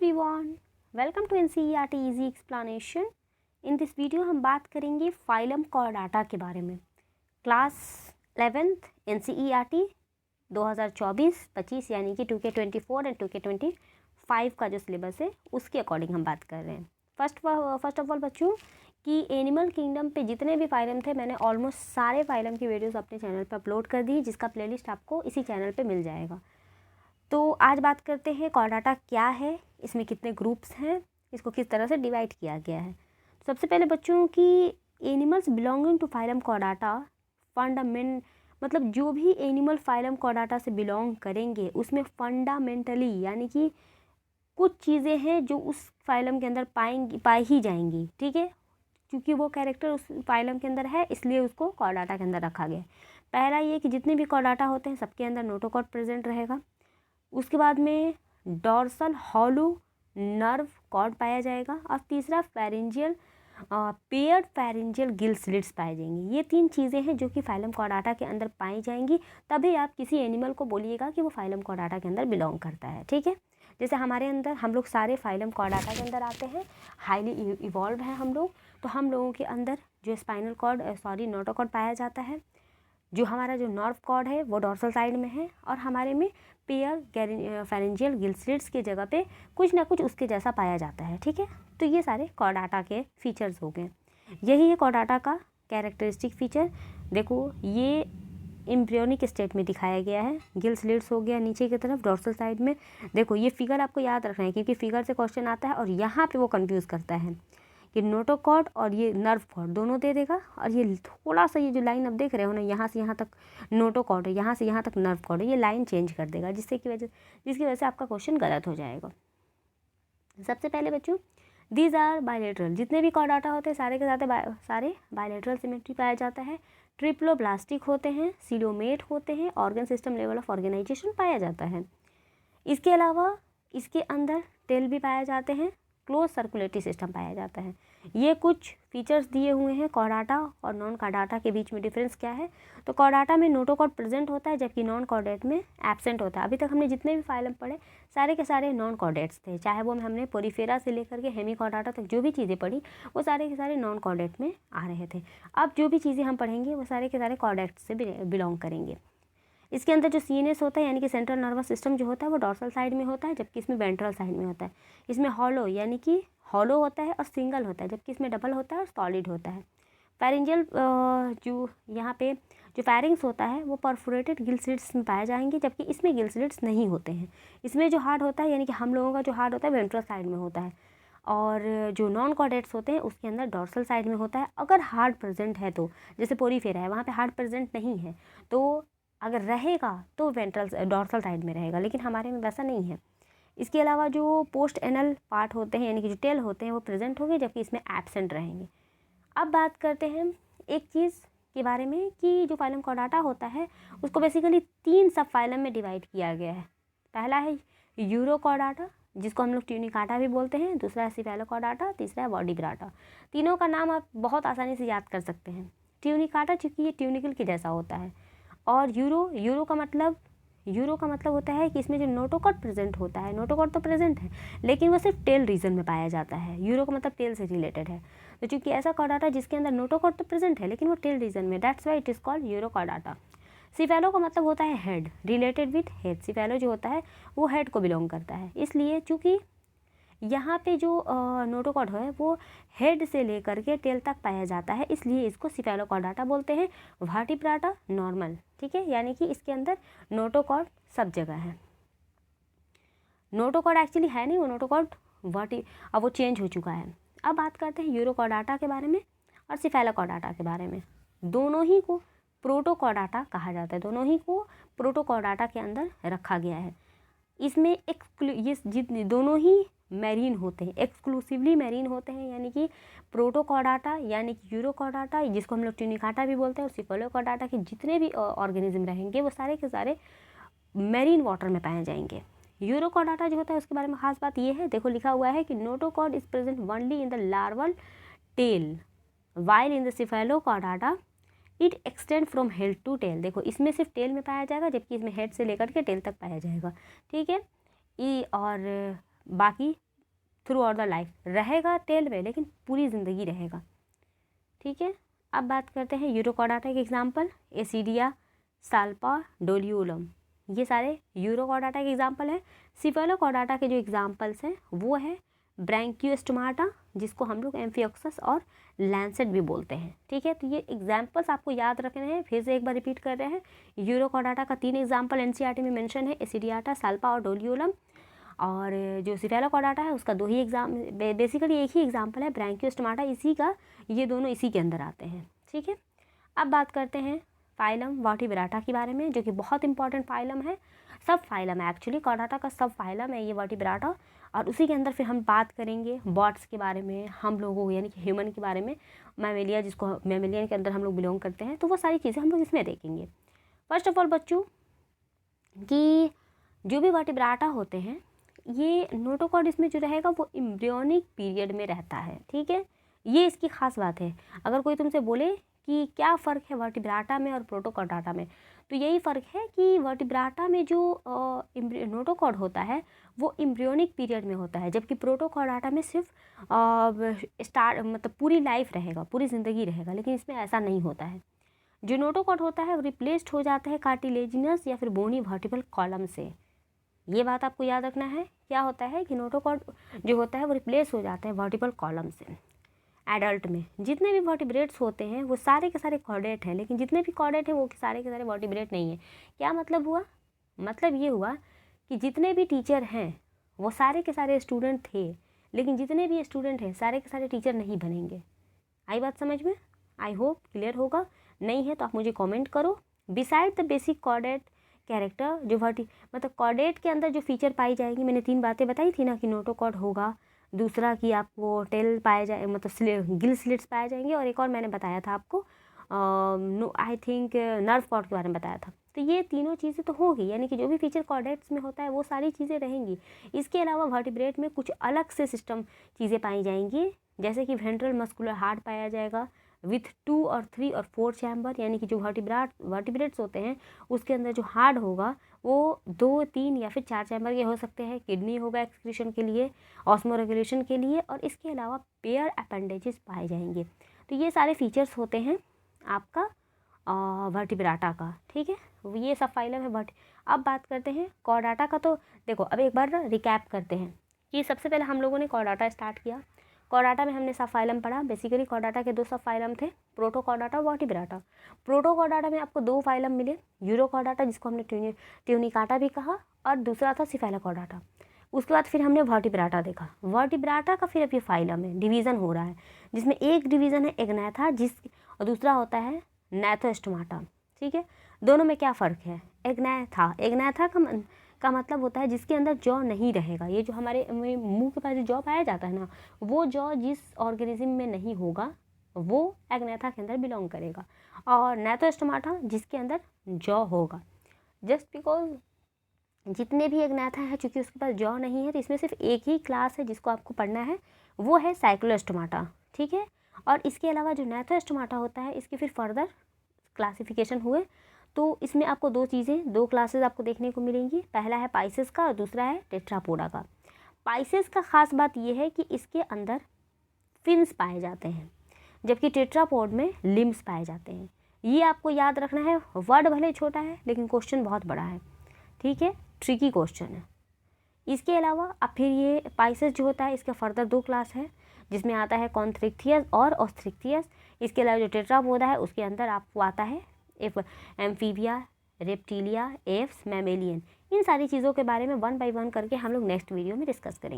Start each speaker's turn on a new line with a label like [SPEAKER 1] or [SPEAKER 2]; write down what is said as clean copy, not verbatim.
[SPEAKER 1] everyone, welcome to NCERT Easy Explanation। In this video हम बात करेंगे फाइलम कॉर्डाटा के बारे में। क्लास 11th NCERT 2024-25 यानी कि 2K24 एंड 2K25 का जो सिलेबस है उसके अकॉर्डिंग हम बात कर रहे हैं। फर्स्ट ऑफ ऑल बच्चों कि एनिमल किंगडम पे जितने भी फाइलम थे मैंने ऑलमोस्ट सारे फाइलम की वीडियोस अपने चैनल पर अपलोड कर दी, जिसका प्लेलिस्ट आपको इसी चैनल पे मिल जाएगा। तो आज बात करते हैं कॉर्डाटा क्या है, इसमें कितने ग्रुप्स हैं, इसको किस तरह से डिवाइड किया गया है। सबसे पहले बच्चों की animals belonging to phylum chordata fundament मतलब जो भी एनिमल फाइलम कॉर्डाटा से बिलोंग करेंगे उसमें फंडामेंटली यानी कि कुछ चीज़ें हैं जो उस फाइलम के अंदर पाई ही जाएंगी, ठीक है, क्योंकि वो कैरेक्टर उस फाइलम के अंदर है इसलिए उसको कॉर्डाटा के अंदर रखा गया है। पहला ये कि जितने भी कॉर्डाटा होते हैं सबके अंदर नोटोकॉर्ड प्रेजेंट रहेगा। उसके बाद में डॉर्सल हॉलो नर्व कॉर्ड पाया जाएगा और तीसरा pharyngeal paired pharyngeal gill slits पाए जाएंगे। ये तीन चीज़ें हैं जो कि फाइलम कॉर्डाटा के अंदर पाई जाएंगी, तभी आप किसी एनिमल को बोलिएगा कि वो फाइलम कॉर्डाटा के अंदर बिलोंग करता है, ठीक है। जैसे हमारे अंदर हम लोग सारे फाइलम कॉर्डाटा के अंदर आते हैं, हाईली इवॉल्व हैं हम लोग, तो हम लोगों के अंदर जो स्पाइनल कॉर्ड नोटोकॉर्ड पाया जाता है, जो हमारा जो नर्व कॉर्ड है वो डॉर्सल साइड में है और हमारे में पेयर फेरेंजियल गिल स्लिट्स की जगह पे कुछ ना कुछ उसके जैसा पाया जाता है, ठीक है। तो ये सारे कॉर्डाटा के फीचर्स हो गए। यही है कॉर्डाटा का कैरेक्टरिस्टिक फीचर। देखो ये एम्ब्रियोनिक स्टेट में दिखाया गया है, गिल स्लिट्स हो गया नीचे की तरफ डॉर्सल साइड में। देखो ये फिगर आपको याद रखना है क्योंकि फिगर से क्वेश्चन आता है और यहाँ पे वो कंफ्यूज करता है कि नोटोकॉर्ड और ये नर्व कॉर्ड दोनों दे देगा और ये थोड़ा सा ये जो लाइन अब देख रहे हो ना, यहाँ से यहाँ तक नोटोकॉर्ड है, यहाँ से यहाँ तक नर्व कॉर्ड है, ये लाइन चेंज कर देगा जिसकी वजह से आपका क्वेश्चन गलत हो जाएगा। सबसे पहले बच्चों दीज आर बायलेटरल, जितने भी कॉर्डाटा होते हैं सारे के सारे बायलेटरल सिमेट्री पाया जाता है। ट्रिप्लोब्लास्टिक होते हैं, सीलोमेट होते हैं, organ system level of organization पाया जाता है। इसके अलावा इसके अंदर टेल भी पाए जाते हैं, क्लोज सर्कुलेटरी सिस्टम पाया जाता है। ये कुछ फीचर्स दिए हुए हैं। कॉर्डाटा और नॉन कॉर्डाटा के बीच में डिफरेंस क्या है, तो कॉर्डाटा में नोटोकॉर्ड प्रेजेंट होता है जबकि नॉन कॉर्डेट में एब्सेंट होता है। अभी तक हमने जितने भी फाइलम पढ़े सारे के सारे नॉन कॉर्डेट्स थे, चाहे वो हमने पोरीफेरा से लेकर के हेमी कॉर्डाटा तक जो भी चीज़ें पढ़ी वो सारे के सारे नॉन कॉर्डेट में आ रहे थे। अब जो भी चीज़ें हम पढ़ेंगे वो सारे के सारे कॉर्डेट से बिलोंग करेंगे। इसके अंदर जो CNS होता है यानी कि सेंट्रल नर्वस सिस्टम जो होता है वो डॉर्सल साइड में होता है जबकि इसमें वेंट्रल साइड में होता है। इसमें हॉलो यानी कि हॉलो होता है और सिंगल होता है जबकि इसमें डबल होता है और सॉलिड होता है। फेरेंजियल जो यहाँ पे जो फेरिंग्स होता है वो परफोरेटेड गिल स्लिट्स में पाए जाएंगे जबकि इसमें गिल स्लिट्स नहीं होते हैं। इसमें जो हार्ट होता है यानी कि हम लोगों का जो हार्ट होता है वेंट्रल साइड में होता है और जो नॉन कॉर्डेट्स होते हैं उसके अंदर डॉर्सल साइड में होता है। अगर हार्ट प्रेजेंट है तो जैसे पोरीफेरा है वहाँ पे हार्ट प्रेजेंट नहीं है तो अगर रहेगा तो वेंट्रल डॉर्सल साइड में रहेगा, लेकिन हमारे में वैसा नहीं है। इसके अलावा जो पोस्ट एनल पार्ट होते हैं यानी कि जो टेल होते हैं वो प्रेजेंट होंगे जबकि इसमें एब्सेंट रहेंगे। अब बात करते हैं एक चीज़ के बारे में कि जो फाइलम कॉर्डाटा होता है उसको बेसिकली 3 सब फाइलम में डिवाइड किया गया है। पहला है यूरोकॉर्डाटा जिसको हम लोग ट्यूनिकाटा भी बोलते हैं, दूसरा है सिफेलोकॉर्डाटा, तीसरा है वर्टिब्राटा। तीनों का नाम आप बहुत आसानी से याद कर सकते हैं। ट्यूनिकाटा चूँकि ये ट्यूनिकल के जैसा होता है और यूरो का मतलब होता है कि इसमें जो नोटोकॉर्ड प्रेजेंट होता है, नोटोकॉर्ड तो प्रेजेंट है लेकिन वो सिर्फ टेल रीजन में पाया जाता है। यूरो का मतलब टेल से रिलेटेड है, तो चूंकि ऐसा कॉर्डाटा जिसके अंदर नोटोकॉर्ड तो प्रेजेंट है लेकिन वो टेल रीजन में, that's why it is called euro Chordata. Cephalo का मतलब होता है head, related with head. Cephalo जो होता है वो हेड को बिलोंग करता है, इसलिए चूँकि यहाँ पे जो नोटोकॉर्ड है वो हेड से लेकर के टेल तक पाया जाता है इसलिए इसको सिफेलोकॉर्डाटा बोलते हैं। वर्टिब्राटा नॉर्मल, ठीक है, यानी कि इसके अंदर नोटोकॉर्ड सब जगह है। नोटोकॉर्ड एक्चुअली है नहीं, वो नोटोकॉर्ड अब वो चेंज हो चुका है। अब बात करते हैं यूरोकॉर्डाटा के बारे में और सिफेलोकॉर्डाटा के बारे में। दोनों ही को प्रोटोकॉर्डाटा कहा जाता है, दोनों ही को प्रोटोकॉर्डाटा के अंदर रखा गया है। इसमें ये दोनों ही मैरीन होते हैं, एक्सक्लूसिवली मैरीन होते हैं, यानी कि प्रोटोकॉर्डाटा यानी कि यूरोकॉर्डाटा जिसको हम लोग ट्यूनिकाटा भी बोलते हैं और सिफेलोकॉर्डाटा के जितने भी ऑर्गेनिज्म रहेंगे वो सारे के सारे मैरीन वाटर में पाए जाएंगे। यूरोकॉर्डाटा जो होता है उसके बारे में खास बात ये है, देखो लिखा हुआ है कि notochord is present only in the larval tail while in the cephalochordata it extend from head to tail. देखो इसमें सिर्फ टेल में पाया जाएगा जबकि इसमें हेड से लेकर के टेल तक पाया जाएगा, ठीक है। और बाकी थ्रू आउट द लाइफ, रहेगा टेल में लेकिन पूरी ज़िंदगी रहेगा। ठीक है, अब बात करते हैं यूरोकॉर्डाटा के एग्जाम्पल। एसिडिया, साल्पा, डोलियोलम, ये सारे यूरोकॉर्डाटा के एग्जाम्पल है। सिफेलोकॉर्डाटा के जो एग्जाम्पल्स हैं वो है ब्रैंकियोस्टोमाटा, जिसको हम लोग एम्फियोक्सस और लैंसेट भी बोलते हैं। ठीक है, तो ये एग्जाम्पल्स आपको याद रखने हैं। फिर से एक बार रिपीट कर रहे हैं, यूरोकॉर्डाटा का 3 एग्जाम्पल एनसीईआरटी में मेंशन है, एसिडियाटा, साल्पा और डोलियोलम। और जो सिफेलोकॉर्डाटा है उसका 2 ही एग्जाम, बेसिकली एक ही एग्जाम्पल है, ब्रैंकियोस्टोमाटा इसी का, ये दोनों इसी के अंदर आते हैं। ठीक है, अब बात करते हैं फाइलम वर्टिब्राटा के बारे में, जो कि बहुत इंपॉर्टेंट फाइलम है, सब फाइलम है एक्चुअली, कॉर्डाटा का सब फाइलम है ये वर्टिब्राटा। और उसी के अंदर फिर हम बात करेंगे बर्ड्स के बारे में, हम लोगों यानी कि ह्यूमन के बारे में, मैमेलिया जिसको मैमेलियन के अंदर हम लोग बिलोंग करते हैं, तो वो सारी चीज़ें हम लोग इसमें देखेंगे। फर्स्ट ऑफ ऑल बच्चों कि जो भी वर्टिब्राटा होते हैं, ये नोटोकॉर्ड इसमें जो रहेगा वो एम्ब्रियोनिक पीरियड में रहता है। ठीक है, ये इसकी खास बात है। अगर कोई तुमसे बोले कि क्या फ़र्क है वर्टिब्राटा में और प्रोटोकॉर्डाटा में, तो यही फ़र्क है कि वर्टिब्राटा में जो नोटोकॉर्ड होता है वो एम्ब्रियोनिक पीरियड में होता है, जबकि प्रोटोकॉर्डाटा में सिर्फ मतलब पूरी लाइफ रहेगा, पूरी ज़िंदगी रहेगा, लेकिन इसमें ऐसा नहीं होता है। जो नोटोकॉर्ड होता है वो रिप्लेस्ड हो जाता है कार्टिलेजिनस या फिर बोनी वर्टिबल कॉलम से। ये बात आपको याद रखना है, क्या होता है कि नोटोकॉर्ड जो होता है वो रिप्लेस हो जाता है वर्टिबल कॉलम से। एडल्ट में जितने भी वर्टिब्रेट्स होते हैं वो सारे के सारे कॉर्डेट हैं, लेकिन जितने भी कॉर्डेट हैं वो सारे के सारे वर्टिब्रेट नहीं है। क्या मतलब हुआ? मतलब ये हुआ कि जितने भी टीचर हैं वो सारे के सारे स्टूडेंट थे, लेकिन जितने भी स्टूडेंट हैं सारे के सारे टीचर नहीं बनेंगे। आई बात समझ में? आई होप क्लियर होगा। नहीं है तो आप मुझे कमेंट करो। Beside the basic chordate character, जो मतलब कॉर्डेट के अंदर जो फीचर पाई जाएगी, मैंने 3 बातें बताई थी ना, कि नोटोकॉर्ड होगा, दूसरा कि आपको टेल पाए जाए मतलब गिल स्लिट्स पाए जाएंगे, और एक और मैंने बताया था आपको आई थिंक नर्व कॉर्ड के बारे में बताया था। तो ये तीनों चीज़ें तो होगी, यानी कि जो भी फीचर कॉर्डेट्स में होता है वो सारी चीज़ें रहेंगी। इसके अलावा वर्टिब्रेट में कुछ अलग से सिस्टम चीज़ें पाई जाएंगी, जैसे कि वेंट्रल मस्कुलर हार्ट पाया जाएगा विथ 2 और 3 और 4 चैम्बर, यानी कि जो वर्टिब्रेट्स होते हैं उसके अंदर जो हार्ट होगा वो 2, 3 या फिर 4 चैम्बर के हो सकते हैं। किडनी होगा एक्सक्रीशन के लिए, ऑस्मो रेगुलेशन के लिए, और इसके अलावा पेयर अपेंडेजेस पाए जाएंगे। तो ये सारे फीचर्स होते हैं आपका वर्टिब्राटा का। ठीक है, ये सब फाइलम है अब बात करते हैं कॉर्डाटा का। तो देखो अब एक बार रिकैप करते हैं कि सबसे पहले हम लोगों ने कॉर्डाटा स्टार्ट किया। कॉर्डाटा में हमने सब फाइलम पढ़ा। बेसिकली कॉर्डाटा के 2 सब फाइलम थे, प्रोटोकॉर्डाटा, वर्टिब्राटा। प्रोटोकॉर्डाटा में आपको 2 फाइलम मिले, यूरोकॉर्डाटा जिसको हमने ट्यूनिकाटा भी कहा, और दूसरा था सिफेलोकॉर्डाटा। उसके बाद फिर हमने वर्टिब्राटा देखा। वर्टिब्राटा का फिर अब ये फाइलम है, डिवीज़न हो रहा है, जिसमें एक डिवीज़न है एग्नैथा और दूसरा होता है नैथोस्टोमाटा। ठीक है, दोनों में क्या फ़र्क है? एग्नैथा का मतलब होता है जिसके अंदर जॉ नहीं रहेगा। ये जो हमारे मुंह के पास जो जॉ पाया जाता है ना, वो जॉ जिस ऑर्गेनिज्म में नहीं होगा वो एग्नैथा के अंदर बिलोंग करेगा। और नैथोस्टोमाटा जिसके अंदर जॉ होगा। जस्ट बिकॉज जितने भी एग्नैथा है, चूँकि उसके पास जॉ नहीं है, तो इसमें सिर्फ एक ही क्लास है जिसको आपको पढ़ना है, वो है साइक्लोस्टोमाटा। ठीक है, और इसके अलावा जो नैथोस्टोमाटा होता है इसके फिर फर्दर क्लासिफिकेशन हुए, तो इसमें आपको 2 क्लासेस आपको देखने को मिलेंगी। पहला है पाइसेस का और दूसरा है टेट्रापोडा का। पाइसेस का ख़ास बात यह है कि इसके अंदर फिन्स पाए जाते हैं, जबकि टेट्रापोड में लिम्स पाए जाते हैं। ये आपको याद रखना है। वर्ड भले छोटा है लेकिन क्वेश्चन बहुत बड़ा है। ठीक है, ट्रिकी क्वेश्चन है। इसके अलावा अब फिर ये पाइसेस जो होता है इसका फर्दर 2 क्लास है, जिसमें आता है कॉन्थ्रिक्थियस और ऑस्ट्रिक्थियस। इसके अलावा जो टेट्रापोडा है उसके अंदर आपको आता है एम्फीबिया, रेप्टिलिया, एप्स, मैमेलियन। इन सारी चीज़ों के बारे में 1 बाय 1 करके हम लोग नेक्स्ट वीडियो में डिस्कस करेंगे।